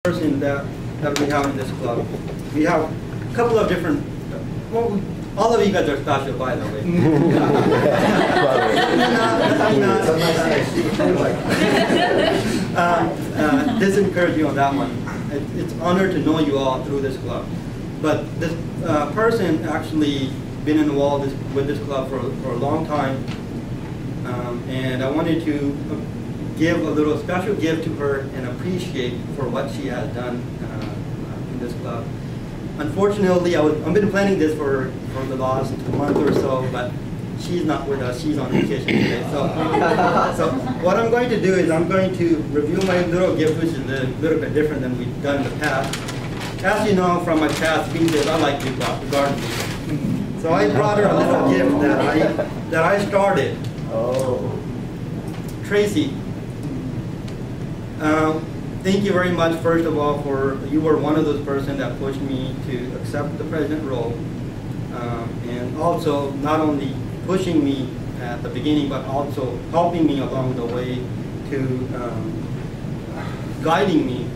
person that we have in this club. We have a couple of different, well, all of you guys are special, by the way. Disencourage you on that one. It's an honor to know you all through this club. But this person actually been involved with this club for a long time. And I wanted to give a little special gift to her and appreciate for what she has done in this club. Unfortunately, I've been planning this for the last month or so, but she's not with us. She's on vacation today. So what I'm going to do is I'm going to review my little gift, which is a little bit different than we've done in the past. As you know from my past speeches, I like to garden. So I brought her a little gift that I started. Oh. Tracy, thank you very much, first of all, you were one of those persons that pushed me to accept the president role. And also, not only pushing me at the beginning, but also helping me along the way to guiding me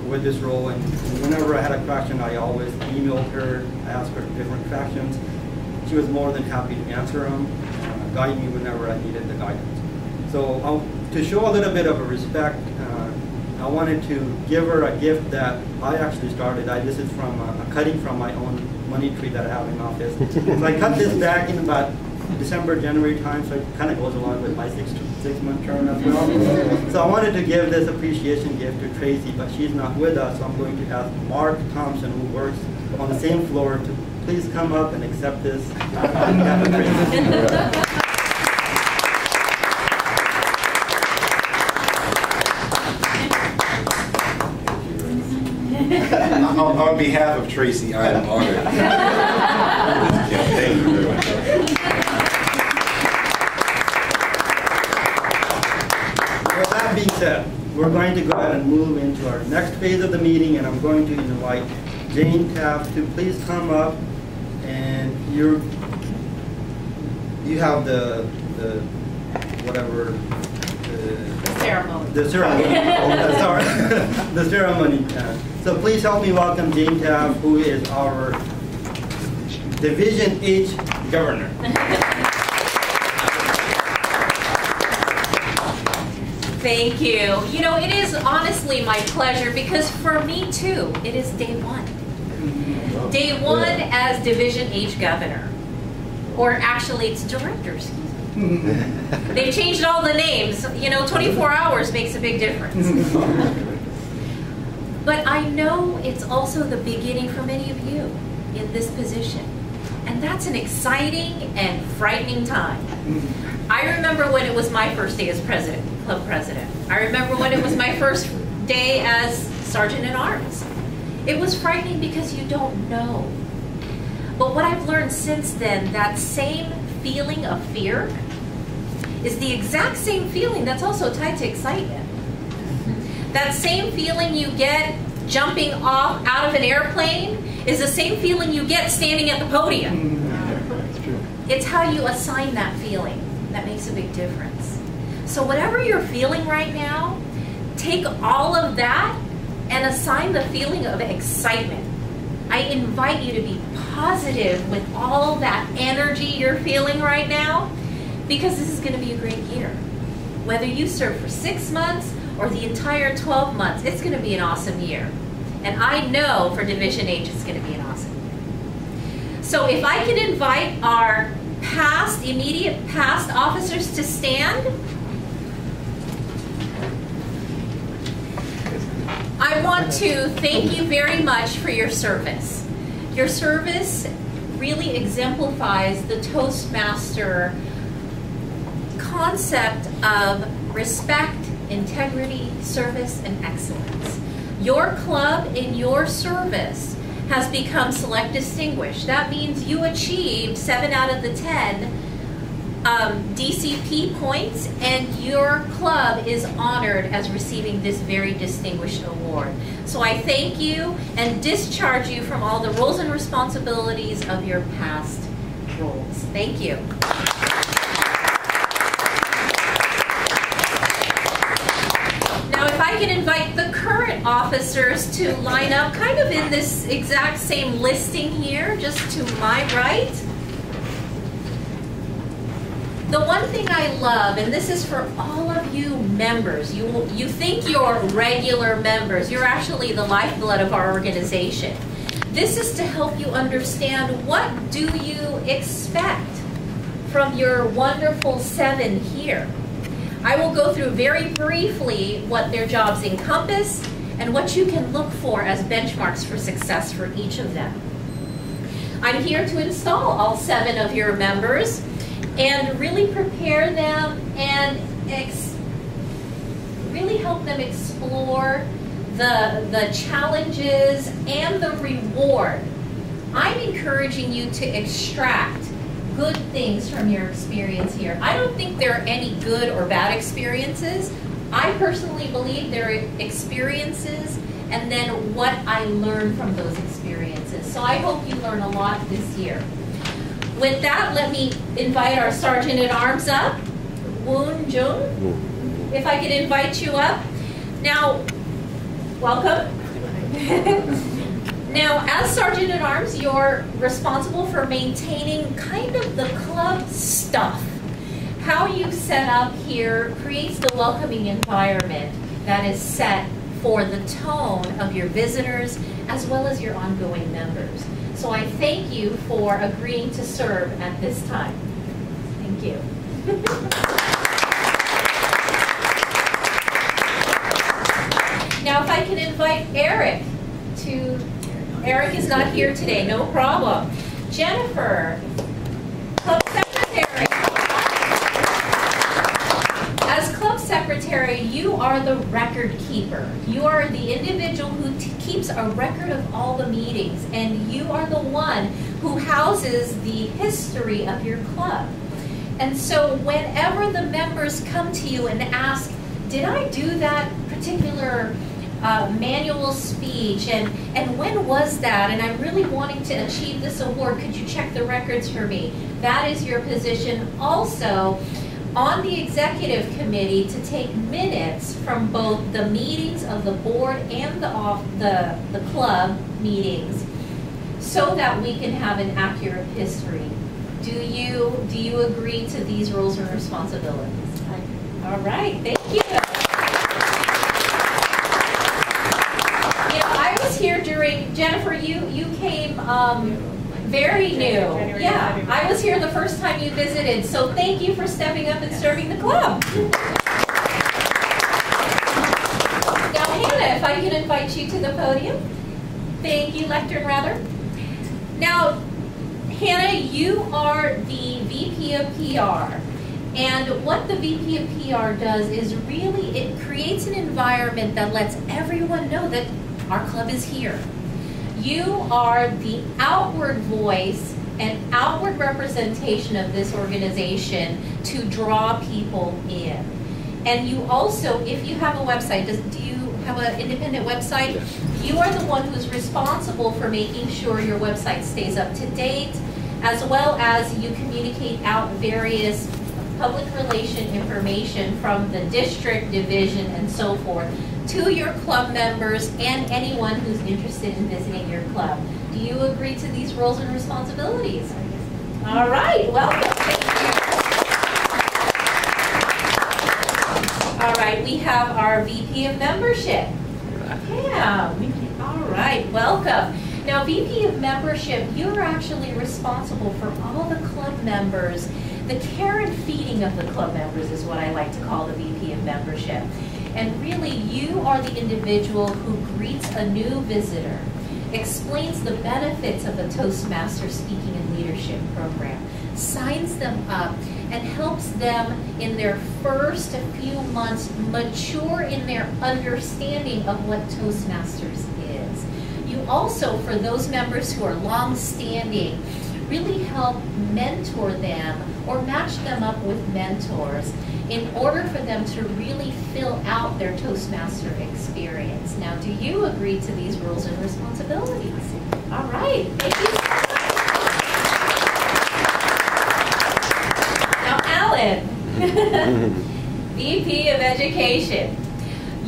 with this role. And whenever I had a question, I always emailed her, asked her different questions. She was more than happy to answer them, guide me whenever I needed the guidance. So to show a little bit of a respect, I wanted to give her a gift that I actually started. This is from a cutting from my own money tree that I have in office. So I cut this back in about December, January time, so it kind of goes along with my six-month term as well. So I wanted to give this appreciation gift to Tracy, but she's not with us, so I'm going to ask Mark Thompson, who works on the same floor, to please come up and accept this. On behalf of Tracy, I am honored. Thank you very much. With that being said, we're going to go ahead and move into our next phase of the meeting, and I'm going to invite Jane Taft to please come up, and you have the whatever ceremony. The ceremony. Sorry, the ceremony. So please help me welcome Jane Taft, who is our Division H Governor. Thank you. You know, it is honestly my pleasure because for me too, it is day one. Day one as Division H Governor. Or actually it's Director, excuse me. They've changed all the names. You know, 24 hours makes a big difference. But I know it's also the beginning for many of you in this position. And that's an exciting and frightening time. I remember when it was my first day as president, club president. I remember when it was my first day as sergeant at arms. It was frightening because you don't know. But what I've learned since then, that same feeling of fear is the exact same feeling that's also tied to excitement. That same feeling you get jumping off out of an airplane is the same feeling you get standing at the podium. It's how you assign that feeling that makes a big difference. So whatever you're feeling right now, take all of that and assign the feeling of excitement. I invite you to be positive with all that energy you're feeling right now, because this is going to be a great year. Whether you serve for 6 months or the entire 12 months, it's going to be an awesome year. And I know for Division H, it's going to be an awesome year. So if I can invite our immediate past officers to stand. I want to thank you very much for your service. Your service really exemplifies the Toastmaster concept of respect, integrity, service, and excellence. Your club in your service has become Select Distinguished. That means you achieved 7 out of the 10 DCP points, and your club is honored as receiving this very distinguished award. So I thank you and discharge you from all the roles and responsibilities of your past roles. Thank you. Now if I can invite the current government officers to line up kind of in this exact same listing here, just to my right. The one thing I love, and this is for all of you members, you think you're regular members, you're actually the lifeblood of our organization. This is to help you understand, what do you expect from your wonderful 7 here. I will go through very briefly what their jobs encompass and what you can look for as benchmarks for success for each of them. I'm here to install all 7 of your members and really prepare them and really help them explore the challenges and the reward. I'm encouraging you to extract good things from your experience here. I don't think there are any good or bad experiences. I personally believe there are experiences and then what I learned from those experiences. So I hope you learn a lot this year. With that, let me invite our Sergeant at Arms up, Woon Jung. If I could invite you up. Now, welcome. Now, as Sergeant at Arms, you're responsible for maintaining kind of the club stuff. How you set up here creates the welcoming environment that is set for the tone of your visitors as well as your ongoing members. So I thank you for agreeing to serve at this time. Thank you. Now if I can invite Eric to, Eric is not here today, no problem. Jennifer, Club Secretary. As Club Secretary, you are the record keeper. You are the individual who keeps a record of all the meetings, and you are the one who houses the history of your club. And so whenever the members come to you and ask, did I do that particular manual speech, and when was that, and I'm really wanting to achieve this award, could you check the records for me? That is your position. Also, on the executive committee to take minutes from both the meetings of the board and the club meetings so that we can have an accurate history. Do you agree to these roles and responsibilities? All right, thank you. I was here during, Jennifer, you came very new. Yeah, I was here the first time you visited, so thank you for stepping up and serving the club. Now, Hannah, if I can invite you to the podium. Thank you, lectern rather. Now, Hannah, you are the VP of PR. And what the VP of PR does is really, it creates an environment that lets everyone know that our club is here. You are the outward voice and outward representation of this organization to draw people in. And you also, if you have a website, do you have an independent website? Yes. You are the one who's responsible for making sure your website stays up to date, as well as you communicate out various public relation information from the district, division, and so forth to your club members and anyone who's interested in visiting your club. Do you agree to these roles and responsibilities? All right, welcome. Thank you. All right, we have our VP of Membership. Yeah, all right, welcome. Now, VP of Membership, you're actually responsible for all the club members. The care and feeding of the club members is what I like to call the VP of Membership. And really, you are the individual who greets a new visitor, explains the benefits of the Toastmaster Speaking and Leadership program, signs them up, and helps them in their first few months mature in their understanding of what Toastmasters is. You also, for those members who are long-standing, really help mentor them or match them up with mentors in order for them to really fill out their Toastmaster experience. Now, do you agree to these roles and responsibilities? All right, thank you. Now, Alan, VP of Education.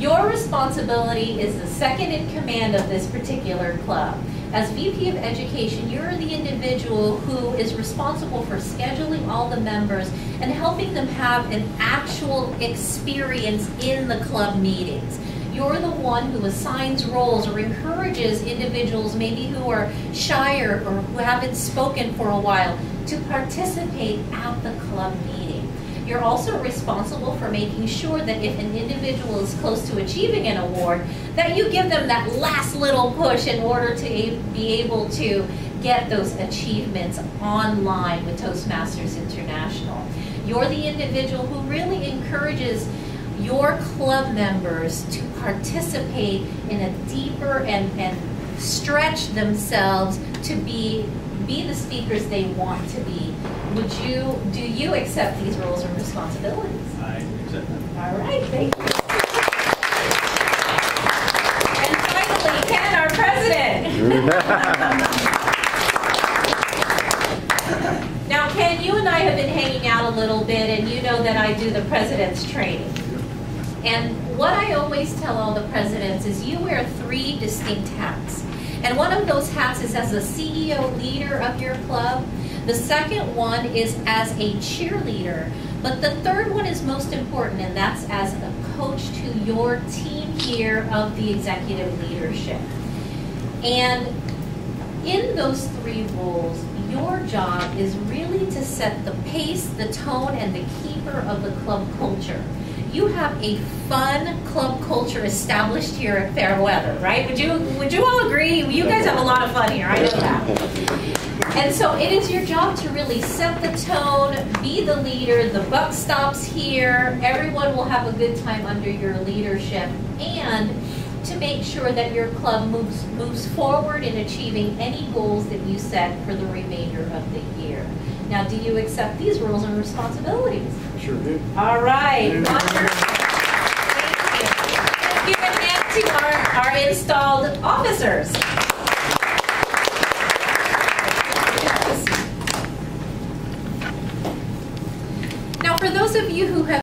Your responsibility is the second in command of this particular club. As VP of Education, you're the individual who is responsible for scheduling all the members and helping them have an actual experience in the club meetings. You're the one who assigns roles or encourages individuals maybe who are shyer or who haven't spoken for a while to participate at the club meeting. You're also responsible for making sure that if an individual is close to achieving an award, that you give them that last little push in order to be able to get those achievements online with Toastmasters International. You're the individual who really encourages your club members to participate in a deeper and stretch themselves to be the speakers they want to be. Do you accept these roles and responsibilities? I accept them. All right, thank you. And finally, Ken, our president. Now, Ken, you and I have been hanging out a little bit, and you know that I do the president's training. And what I always tell all the presidents is you wear 3 distinct hats. And one of those hats is as a CEO leader of your club. The second one is as a cheerleader. But the third one is most important, and that's as a coach to your team here of the executive leadership. And in those 3 roles, your job is really to set the pace, the tone, and the keeper of the club culture. You have a fun club culture established here at Fairweather, right? Would you all agree? You guys have a lot of fun here, I know that. And so it is your job to really set the tone, be the leader, the buck stops here, everyone will have a good time under your leadership, and to make sure that your club moves forward in achieving any goals that you set for the remainder of the year. Now, do you accept these roles and responsibilities? Sure do. All right. Thank you. Let's give a hand to our installed officers. Now, for those of you who have